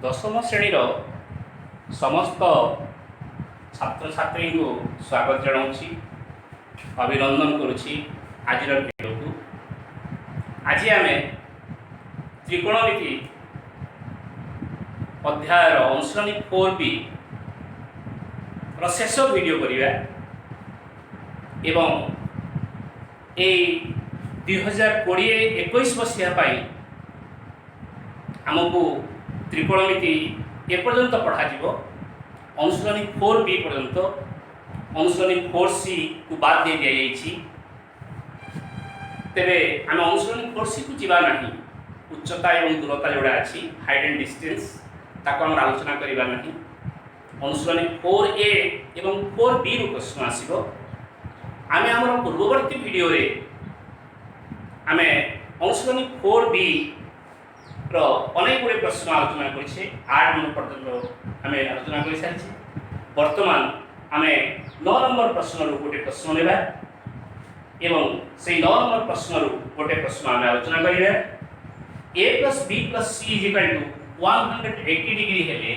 दशम श्रेणी समस्त छात्र छात्री को स्वागत जनाऊँगी अभिनंदन करुँची आज भिडियो को। आज आम त्रिकोणमिति अध्यायर अनुश्रेणी 4B शेष भिडियो करिया एवं 2020-21 मसीहा आमको त्रिकोणमिति एपर्यंत पढ़ाଯିव अनुश्रेणी 4B पर्यंत। अनुश्रेणी 4C को बाद दे दिया जाइछि। तेरे आम अनुश्रेणी 4C को जीवा नहीं। उच्चता एवं दूरता जोड़ा अच्छी हाइट एंड डिस्टेंस ताको हम आलोचना करिबा नहीं। अनुश्रेणी 4A एवं 4B रु प्रश्न आसीबो। आमे हमर पूर्ववर्ती वीडियो रे आमे अनुश्रेणी 4B रो अनेक गुड़े प्रश्न आलोचना करें। 8 नंबर पर्यटन आम आलोचना कर सारी। बर्तमान आम 9 नंबर प्रश्न गोटे प्रश्न लेवा एवं से 9 नंबर प्रश्न गोटे प्रश्न आम आलोचना करिया। a + b + c = 180 डिग्री हेले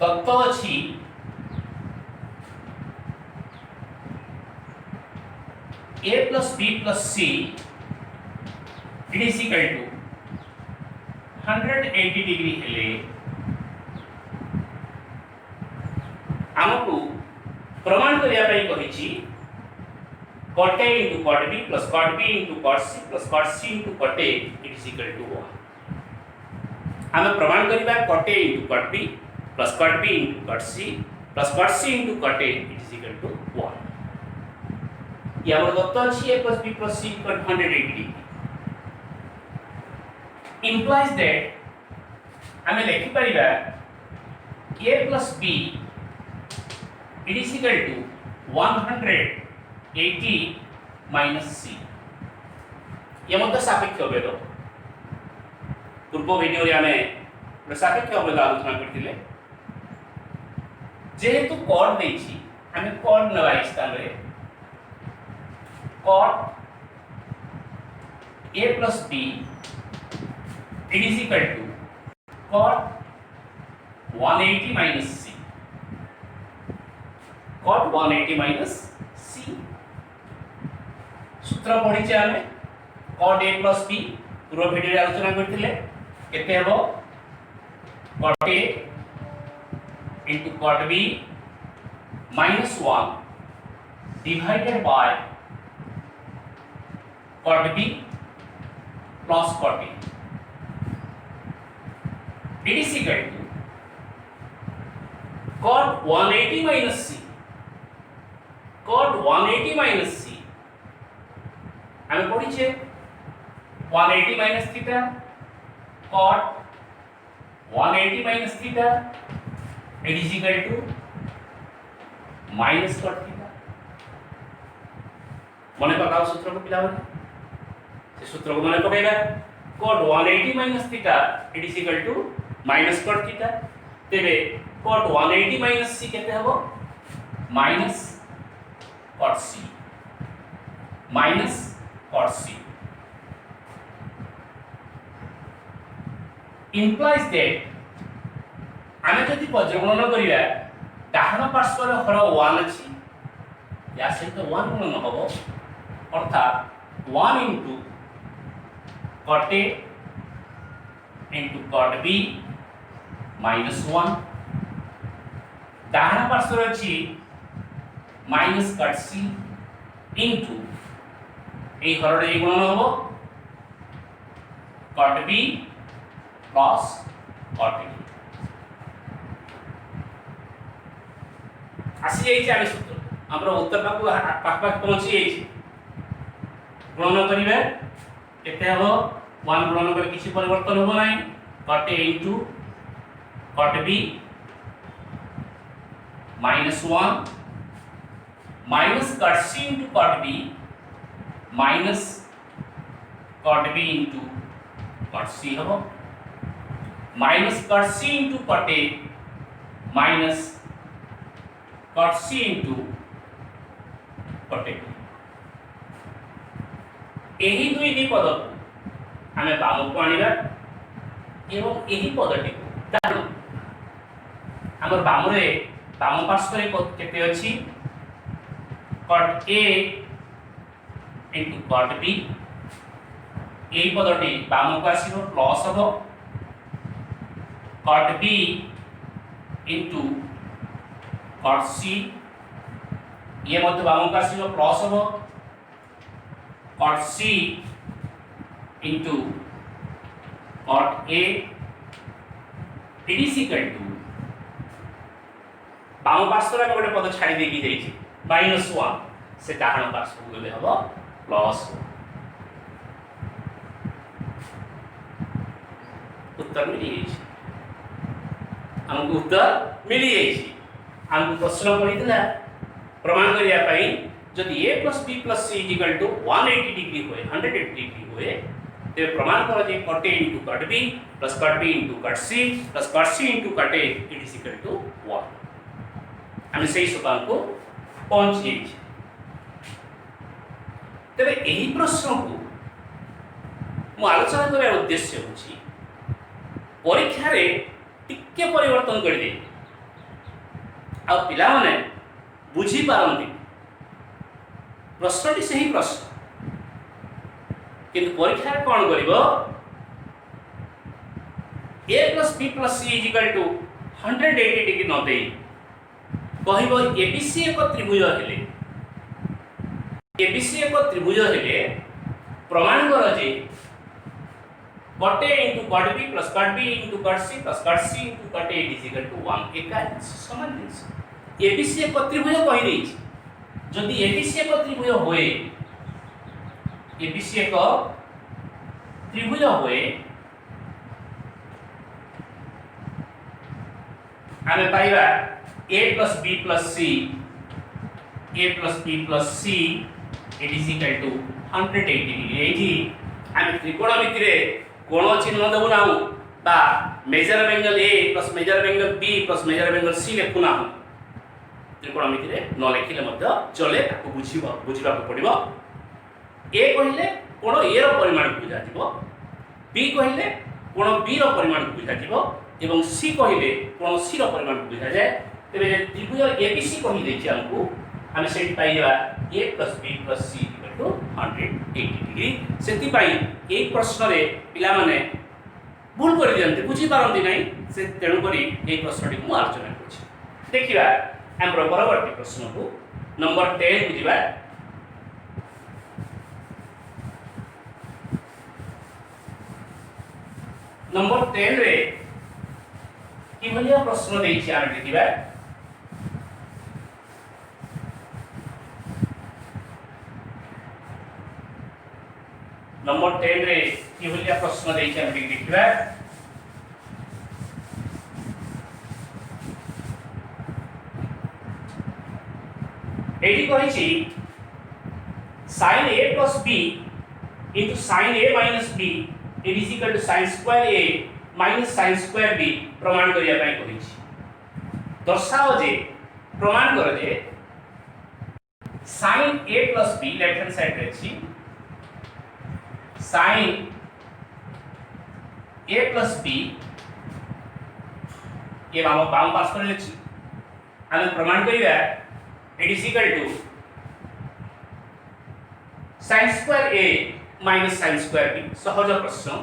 तत्व अछि a + b + c = 180 डिग्री हेले आमको प्रमाण करिया पई कहिछि cot A * cot B + cot B * cot C + cot C * cot A = 1। आम प्रमाण करिबा cot A * cot B + cot B * cot C + cot C * cot A = 1। या हमर दत्त अछि a + b + c = 180 degree implies that आमे लिखि परिबा a + b = 180 - c। ये मत सापेक्ष अभेद। पूर्व वीडियो रे आमे सापेक्ष अभेद आलोचना करथिले। जेहेतु कॉट देछि आमे कॉट नवा स्थान रे cot a + b = cot 180 - c। cot 180 - c सूत्र पढ़ी छे आमे cot a + b पूर्व वीडियो रे आलोचना करथिले। केते हेबो cot a * cot b - 1 divided by cot b plus cot a = cot 180 - c। cot 180 - c आमे पढ़ी छे 180 - theta cot 180 - theta = -cot theta. मने पकाओ सूत्र को पिला से सूत्र को मने पकाइबा cot 180 - थीटा = -cot थीटा। तेबे cot 180 - c केते हबो -cot c -cot c implies that आमे जदि पजगणन करिया डाहन पार्श्व रे हर 1 अछि या सहित 1 गुणन हबो अर्थात 1 * cot A * cot B -1 डाहन पार्श्व रे अछि -cot C इनटू ए हरडे ए गुणन हबो cot B plus cot A। आसी जाई छै सूत्र हमर उत्तर पाक पहुंची जाई छै। गुणन करिवे केते हबो 1 गुणन कर किछि परिवर्तन होबो नाही cot A * cot B -1 -cot C * cot B -cot B * cot C हबो -cot C * cot A -cot C * cot A। एही दुई दी पद आमे बामको आनिबा एवं यही पदटी को डाण हमर बामरे बाम पार्श्व रे केते अछि cot A into cot B यही पदटी बाम को आसीबो प्लस हबो cot B into cot C ये मध्य बाम को आसीबो प्लस हबो cot C into cot A it is equal to बाम पार्श्व रे गोटे पद छाड़ी देकी जाईछि -1 से डाहाण पार्श्व को गले हबो प्लस उत्तर मिली जाईछि हमको उत्तर मिली जाईछि हमको प्रश्न पडितला प्रमाण करिया पई जदि a + b + c = 180 डिग्री होए 180 डिग्री होए ते प्रमाण करो जे cot A * cot B + cot B * cot C + cot C * cot A it is equal to 1 हम सही सोपान को पहुंच गए। तेरे यही प्रश्न को मु आलोचना करने उद्देश्य होची परीक्षा रे टिके परिवर्तन कर दे आ पिला माने बुझी पारंती प्रश्नटी सही प्रश्न किंतु परीक्षा रे कोन करिवो a + b + c = 180 डिग्री न देई कहिबो एबीसी एक त्रिभुज हेले एबीसी एक त्रिभुज हेले प्रमाण कर जे cot A * cot B + cot B * cot C + cot C * cot A = 1 एका समान जिंस एबीसी एक त्रिभुज कहि देछि जदि एबीसी एक त्रिभुज होए एबीसी एक त्रिभुज होए आमे पाइबा a plus b plus c a plus b plus c it is equal to 180 degree एठी आमे त्रिकोणमिति रे कोण चिन्ह देबु ना बा measure angle a plus measure angle b plus measure angle c लेखु ना त्रिकोणमिति रे न लेखिले मध्य चले ताको बुझिबा पड़िबो a कहिले कोण a रो परिमाण बुझा जिवो b कहिले कोण b रो परिमाण बुझा जिवो एवं c कहिले कोण c रो परिमाण बुझा जाय तेरे त्रिभुज एबीसी कहि देखि हमको हम सेट पाइबा a + b + c = 180 डिग्री सेति पाई एक प्रश्न रे पिला माने भूल कर दियंते बुझी पारंती नै से तेणु करी ए प्रश्नटी मु आलोचना करछि देखिबा हमर परवर्ती प्रश्न को नंबर 10 बुझिबा नंबर 10 रे कि भलिया प्रश्न देछि आमे देखिबा नंबर 10 रे कि भलिया प्रश्न देछि हम देखिबा एठी कहिछि sin a + b * sin a - b it is equal to sin square a minus sin square b प्रमाण करिया पई कहिछि दर्शाओ जे प्रमाण कर जे sin a + b left hand side रे छी sin a + b ये बाम पार्श्व रे छी हम प्रमाण करिया it is equal to sin square a minus sin square b सहज प्रश्न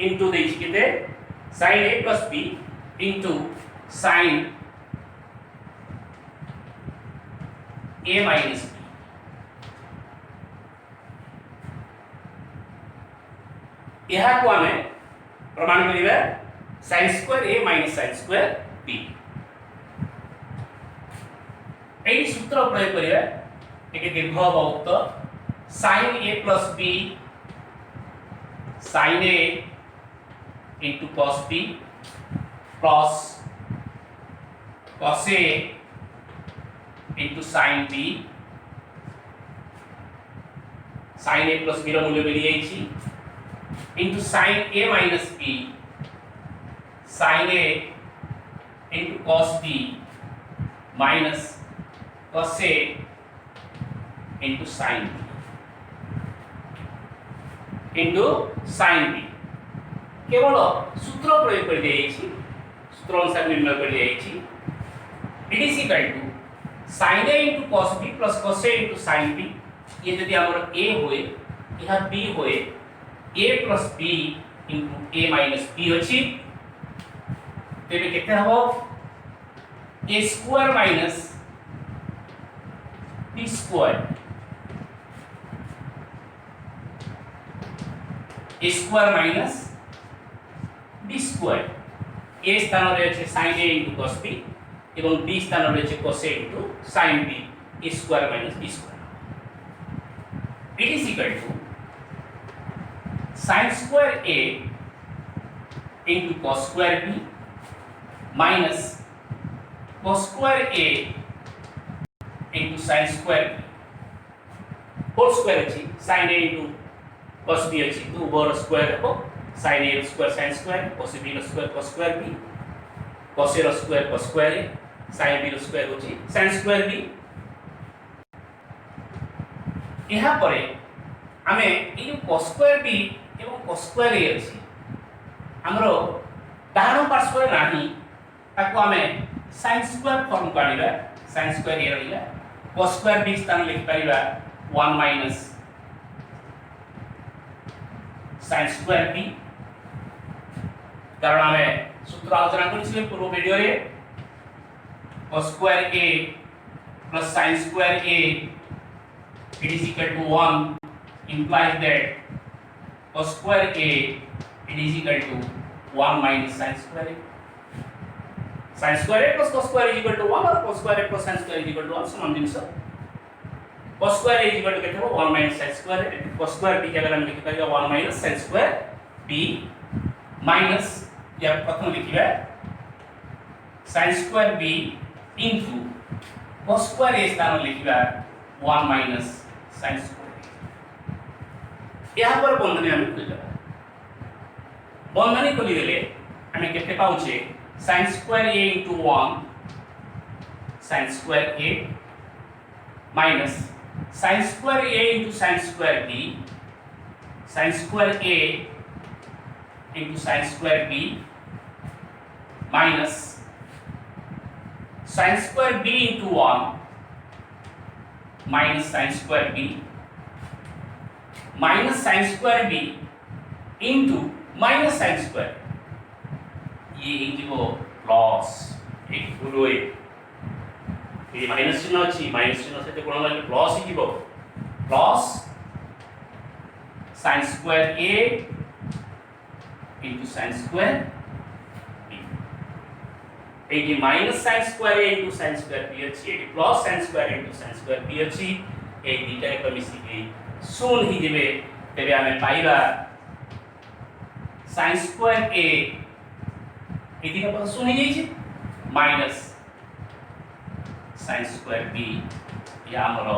into देछि केते sin a + b into sin a minus b यहा को हमें प्रमाण करिबा sin square a minus sin square b एई सूत्र प्रयोग करिया एके दीर्घ हबो उत्तर sin a + b sin a into cos b plus cos a into sin b sin a plus b रो मूल्य मिली जाईछि into sin a minus b sin a into cos b minus cos a into sin b into sin b केवल सूत्र प्रयोग कर दिया सूत्र अनुसार निर्णय कर दिया it is equal to sin a into cos b plus cos a into sin b ये यदि हमर a होए यह b होए a plus b into a minus b अछि तेबे केते हबो a square minus b square a square minus b square a स्थान रे अछि sin a into cos b एवं b स्थान रे अछि cos a into sin b a square minus b square it is equal to sin square a into cos square b minus cos square a into sin square b whole square अछि sin a into cos b अछि तो उभर square हो sin a square sin square cos b square cos square b cos a square cos square a sin b square होछि sin square b यहाँ परे आमे ए cos square b एवं cos square a अछि हमरो डाहाण पार्श्व नाही ताको आमे sin square फॉर्म काढिबा sin square a रहिला cos square b स्थान लिखि परिबा 1 minus sin square b कारण हमें सूत्र आलोचना करिसिले पूर्व वीडियो रे cos square a plus sin square a it is equal to 1 implies that cos square a it is equal to 1 minus sin square a sin square a plus cos square is equal to 1 और cos square a plus sin square is equal to 1 समान जिनिस cos square a is equal to केते हो 1 minus sin square a cos square b जगह हम लिखि परिबा 1 minus sin square b minus या प्रथम लिखिबा sin square b into cos square a स्थान लिखिबा 1 minus sin square a यहाँ पर बंधनी हम खोल देबा बंधनी खोली देले हमें केते पाउछे sin square a into 1 sin square a minus sin square a into sin square b sin square a into sin square b minus sin square b into 1 minus sin square b minus sin square b into minus sin square ये इजिको plus एक गुलोए ये minus चिन्ह अछि minus चिन्ह सहित गुण लागले plus हिजिबो plus sin square a into sin square b एटी minus sin square a into sin square b अछि एटी plus sin square into sin square b अछि ए दुटा एक मिसी के सुन हिजिबे तेबे हमें पाइबा sin square a एटी का सुन हिजै माइनस sin square b या हमरो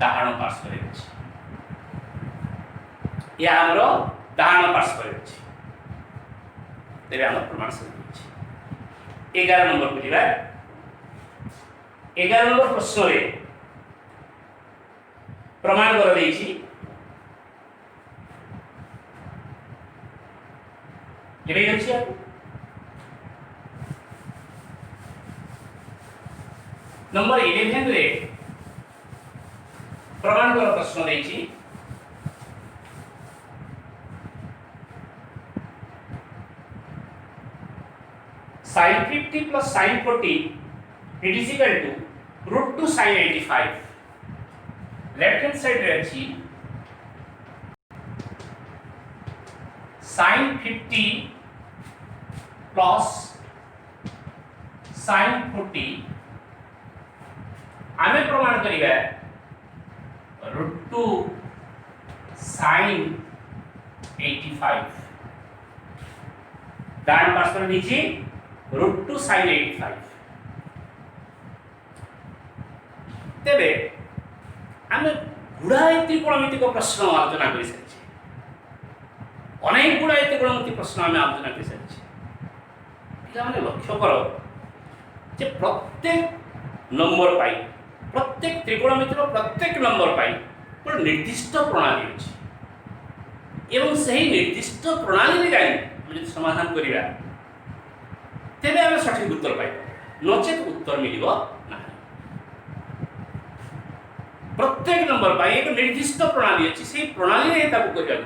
डाहाण पार्श्व रे अछि या हमरो डाहाण पार्श्व रे अछि तेबे हम प्रमाण से अछि 11 नंबर को दिबा 11 नंबर प्रश्न रे प्रमाण कर देछि केबे अछि नंबर 11 रे प्रमाण कर प्रश्न देछि sin 50 plus sin 40 it is equal to root 2 sin 85 left hand side रे अछि sin 50 plus sin 40 आमे प्रमाण करिबा root 2 sin 85 डान पार्श्व नीचे root 2 sin 85 तेबे आमे गुड़ाए त्रिकोणमितिक प्रश्न आलोचना करि सकै अनेक गुड़ाए त्रिकोणमितिक प्रश्न आमे आलोचना करि सकै पिला माने लक्ष्य करो जे प्रत्येक नंबर पाई प्रत्येक त्रिकोणमितिर प्रत्येक नंबर पाई गोटे निर्दिष्ट प्रणाली अछि एवं सही निर्दिष्ट प्रणाली रे जाई हम समाधान करिया तेबे हम सठिक उत्तर पाइ नचेत उत्तर मिलिबो नाही। प्रत्येक नंबर पाइ एक निर्दिष्ट प्रणाली अछि से प्रणाली रे ताकू करिया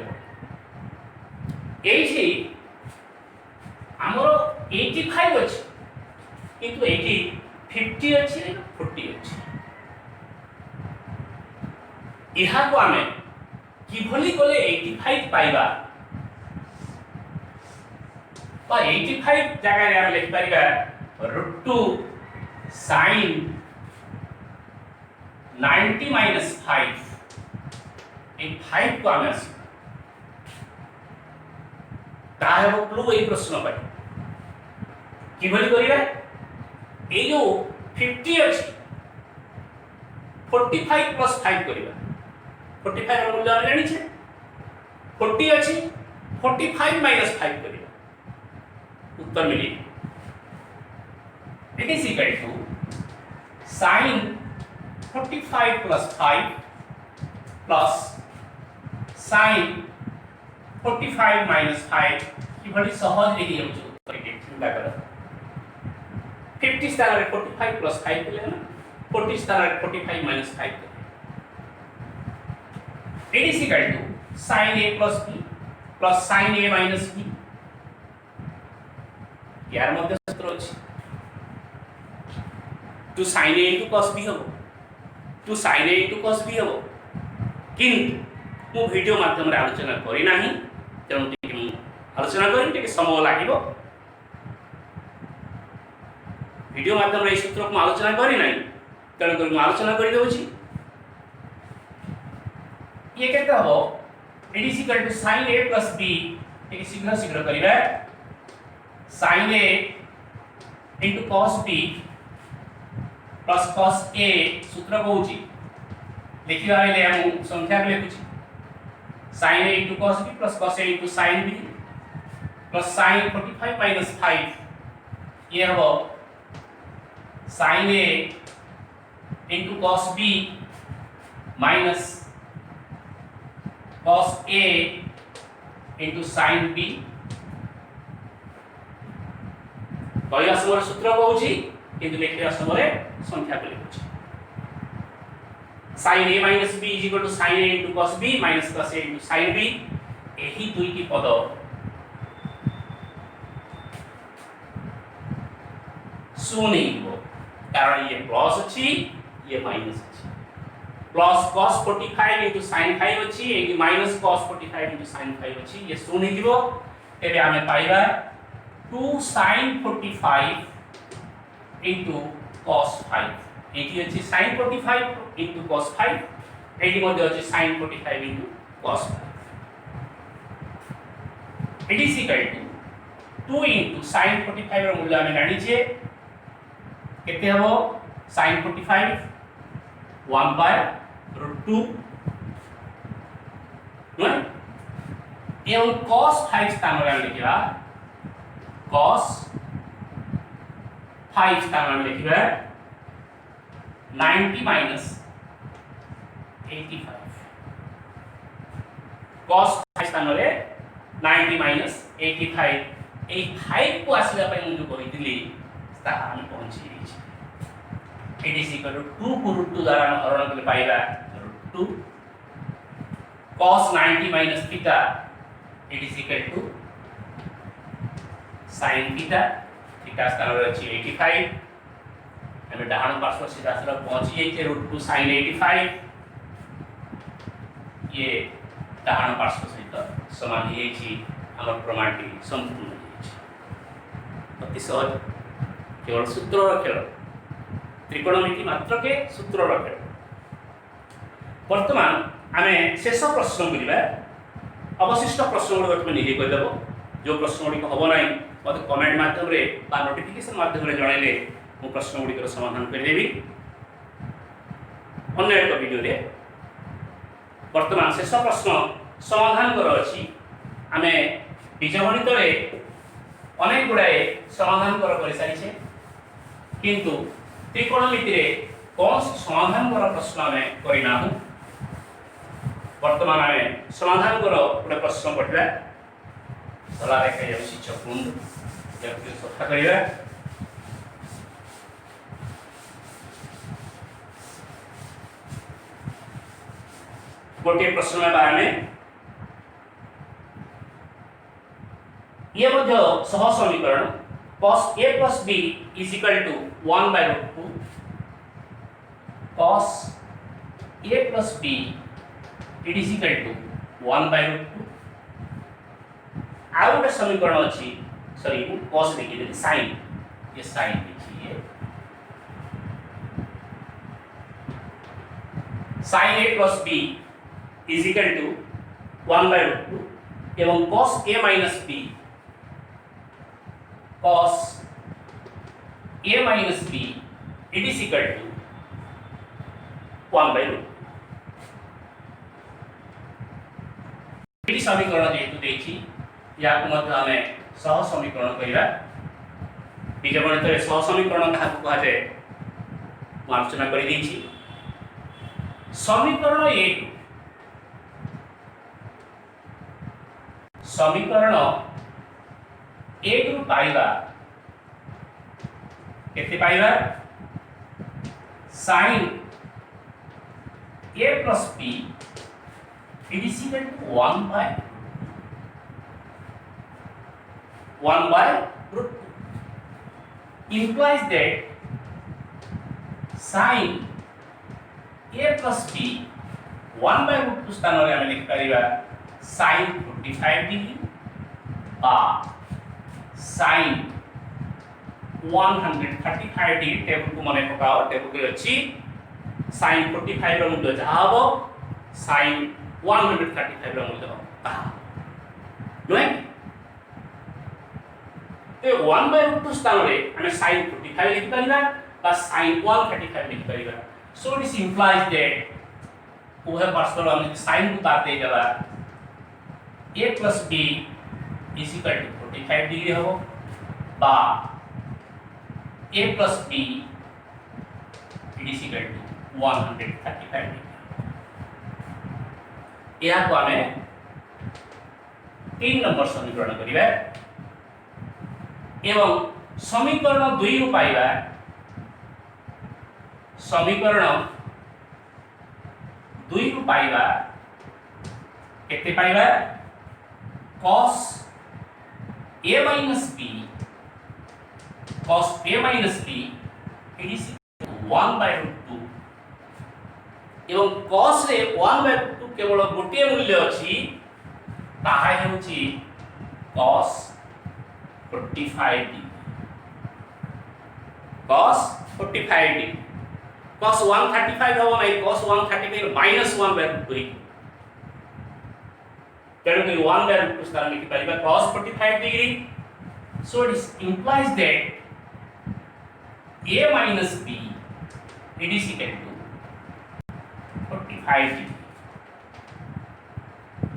एठी हमरो 85 अछि किंतु एठी 50 अछि 40 अछि इहा को आमे किभली कले 85 पाइबा तो 85 जगह रे हम लिख परिबा √2 sin 90 minus 5 ए 5 को आमे आसी ताहे वो क्लू ए प्रश्न पाइ किभली करिबा ए जो 50 अछि 45 plus 5 करिबा 45 ର ମୂଲ୍ୟ ଆମେ ଜାଣିଛେ 40 ଅଛି 45 minus 5 करिबा उत्तर मिली it is equal to sin 45 plus 5 plus sin 45 minus 5 किभली सहज रे ही उत्तर के चिंता कर 50 स्थान रे 45 plus 5 ले ना 40 स्थान रे 45 minus 5 it is equal to sin a plus b plus sin a minus b यार मध्य सूत्र अछि 2 sin a into cos b हबो 2 sin a into cos b हबो किंतु मु वीडियो माध्यम रे आलोचना करि नाही तेणु टिके मु आलोचना करि टिके समय लागिबो वीडियो माध्यम रे सूत्र को आलोचना करि नाही तेणु मु आलोचना करि दउछि ये केते हबो it is equal to sin a plus b टिके शीघ्र शीघ्र करिबा sin a into cos b plus cos a सूत्र कहूची लिखिबा बेले हम संख्या के लिखुची sin a into cos b plus cos a into sin b plus sin 45 minus 5 ये हबो sin a into cos b minus cos a into sin b कहया समय सूत्र कहूची किंतु लिखिया समय संख्या को लिखुची sin a minus b is equal to sin a into cos b minus cos a into sin b एही दुईटी पद शून्य हो कारण ये प्लस अछि ये माइनस अछि प्लस cos 45 into sin 5 अछि एकी माइनस cos 45 into sin 5 अछि ये शून्य दिबो एबे हमें पाइबा 2 sin 45 into cos 5 एटी अछि sin 45 into cos 5 एटी मध्ये अछि sin 45 into cos 5 it is equal to 2 into sin 45 ର मूल्य ଆମେ ଜାଣିଛେ केते हबो sin 45 1 by √2 नो एवं cos 5 स्थान रे लिखिबा cos 5 स्थान में लिखिबा 90 minus 85 cos 5 स्थान रे 90 minus 85 ए 5 को आसीला पय मु जो कहि दिली ता हम पहुंची छि इट इज इक्वल टू 2 को √2 द्वारा हरण करले पाइबा √2 cos 90 minus theta it is equal to sin theta theta स्थान रे अछि 85 हमें डाहाण पार्श्व सीधा सीधा पहुंची जाइए √2 sin 85 ये डाहाण पार्श्व सहित समान ही अछि हमर प्रमाण की संपूर्ण अछि अति सहज केवल सूत्र र खेल त्रिकोणमिति मात्र के सूत्र र खेल वर्तमान हमें शेष प्रश्न बुझिबा अवशिष्ट प्रश्न गुड तुम निजे कहि देबो जो प्रश्न गुडी को हबो नाही मते कमेंट माध्यम रे बा नोटिफिकेशन माध्यम रे जणाइले मु प्रश्न गुडी को समाधान कर देबी अन्य एक वीडियो रे वर्तमान शेष प्रश्न समाधान कर अछि हमें बीजगणित रे अनेक गुडाए समाधान कर सारी छे किंतु त्रिकोणमिति रे कौन समाधान कर प्रश्न हमें करिना हूं वर्तमान हमें समाधान कर गोटे प्रश्न पढ़िबा धला रेखा जाउछि चक्रुंड याकु सफा करिवा गोटे प्रश्न में बारे ये मध्य सह समीकरण cos a plus b is equal to 1 by root 2 cos a plus b it is equal to 1 by root 2 आ गोटे समीकरण अच्छी सॉरी cos देखिए sin ये sin देखिए sin a plus b is equal to 1 by root 2 एवं cos a minus b cos a minus b it is equal to 1 by root 2 ये समीकरण जेतु देखि या को मध्य हमें सह समीकरण कहिबा बीजगणित रे सह समीकरण काहा को कहा जाय आलोचना करि दैछि समीकरण 1 समीकरण 1 रु पाइबा केते पाइबा sin a plus b it is equal to 1 by root 2 implies that sin a plus b 1 by root 2 स्थान रे हम लिख परिबा sin 45 डिग्री बा sin 135 डिग्री टेबल को मने पकाओ टेबल के अछि sin 45 रो मूल्य जहा हो sin 135 रो मूल्य ता नय ते 1 by root 2 स्थान रे हम sin 45 लिख परिबा बा sin 135 लिख परिबा so this implies that वो है पार्शियल हम sin को ताते जला a plus b is equal to 45 degree हो बा a plus b it is equal to 135 degree या को हमें 3 नंबर समीकरण करिबा एवं समीकरण 2 रु पाइबा समीकरण 2 रु पाइबा केते पाइबा cos a minus b it is 1 by root 2 एवं cos रे 1 by root 2 केवल गोटे मूल्य अछि ताहा हेउछि cos 45 degree cos 45 degree cos 135 हो नै cos 135 minus 1 by root 2 तेणु 1 by root 2 स्थान लिखि परिबा cos 45 degree so it implies that a minus b it is equal to 45 degree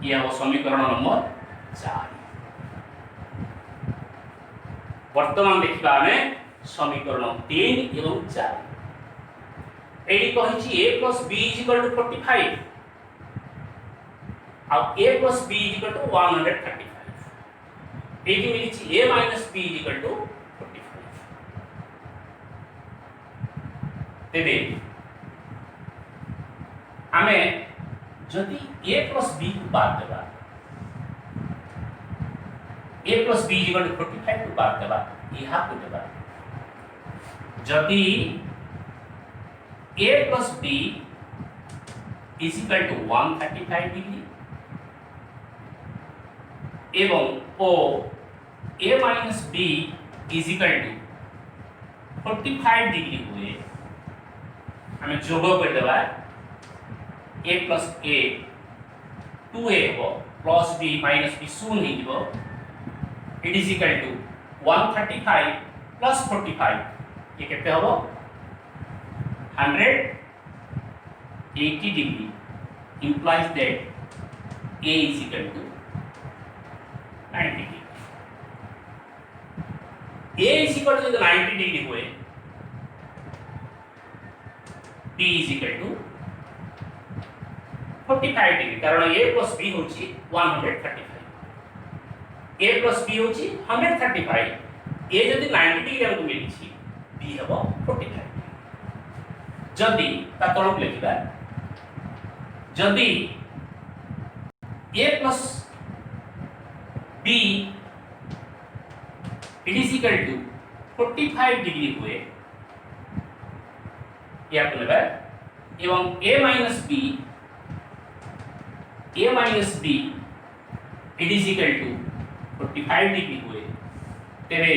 यह हो समीकरण नंबर 4 वर्तमान देखिबा हमें समीकरण 3 एवं 4 AD कहिछि a plus b is equal to 45 अब a plus b is equal to 135 एटी मिलिछि a minus b is equal to 45 तेबे हमें जदि a plus b को बाद देबा a plus b is equal to 45 को बाद देबा इहा को देबा जदि a plus b is equal to 135 degree एवं o a minus b is equal to 45 degree हुए हमें जोग कर देबा a plus a 2a हो plus b minus b शून्य ही हो it is equal to 135 plus 45 ये कितने हो 180 degree implies that a is equal to 90 degree a is equal to 90 degree हुए b is equal to 45 degree कारण a plus b होची 135 ए plus B हूँ 135 ए जदि 90 डिग्री हमको मिली बी हम 45 जदि ता तलक लिखा जदि A plus B it is equal to 45 degree हुए या लेबा एवं a minus b it is equal to 45 degree हुए तेरे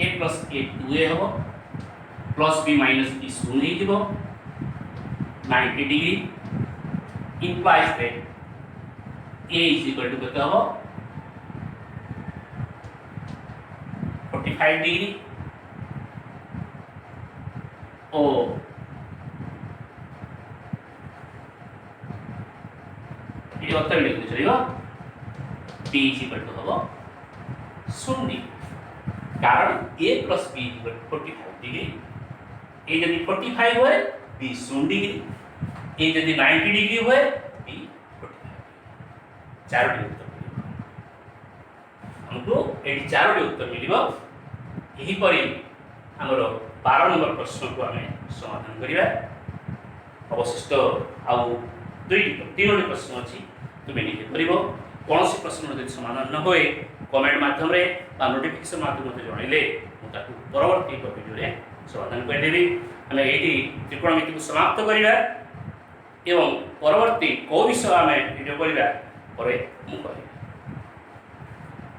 a प्लस a 2a हो प्लस b माइनस b शून्य ही दिबो 90 degree implies that a is equal to कत हो 45 डिग्री ओ ये उत्तर लिखते चलिए b is equal to हो 0 कारण a plus b is equal to 45 degree a यदि 45 हुए b 0 डिग्री a यदि 90 डिग्री हुए b 45 चारोटी उत्तर हमको एटी चारोटी उत्तर मिलिबो यही परि हमर 12 नंबर प्रश्न को हमें समाधान करिबा अवशिष्ट आउ तीनोटी प्रश्न अछि तुम निजे करिबो कौन सी प्रश्न यदि समाधान न होए कमेंट माध्यम रे बा नोटिफिकेशन माध्यम से जणैले मु ताकू परवर्ती वीडियो रे समाधान कर देबी हमें एटी त्रिकोणमिति को समाप्त करिबा एवं परवर्ती को विषय हमें वीडियो करिबा परे मु करिबा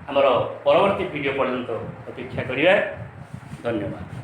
हमर परवर्ती वीडियो पर्यंत अपेक्षा करिबा धन्यवाद।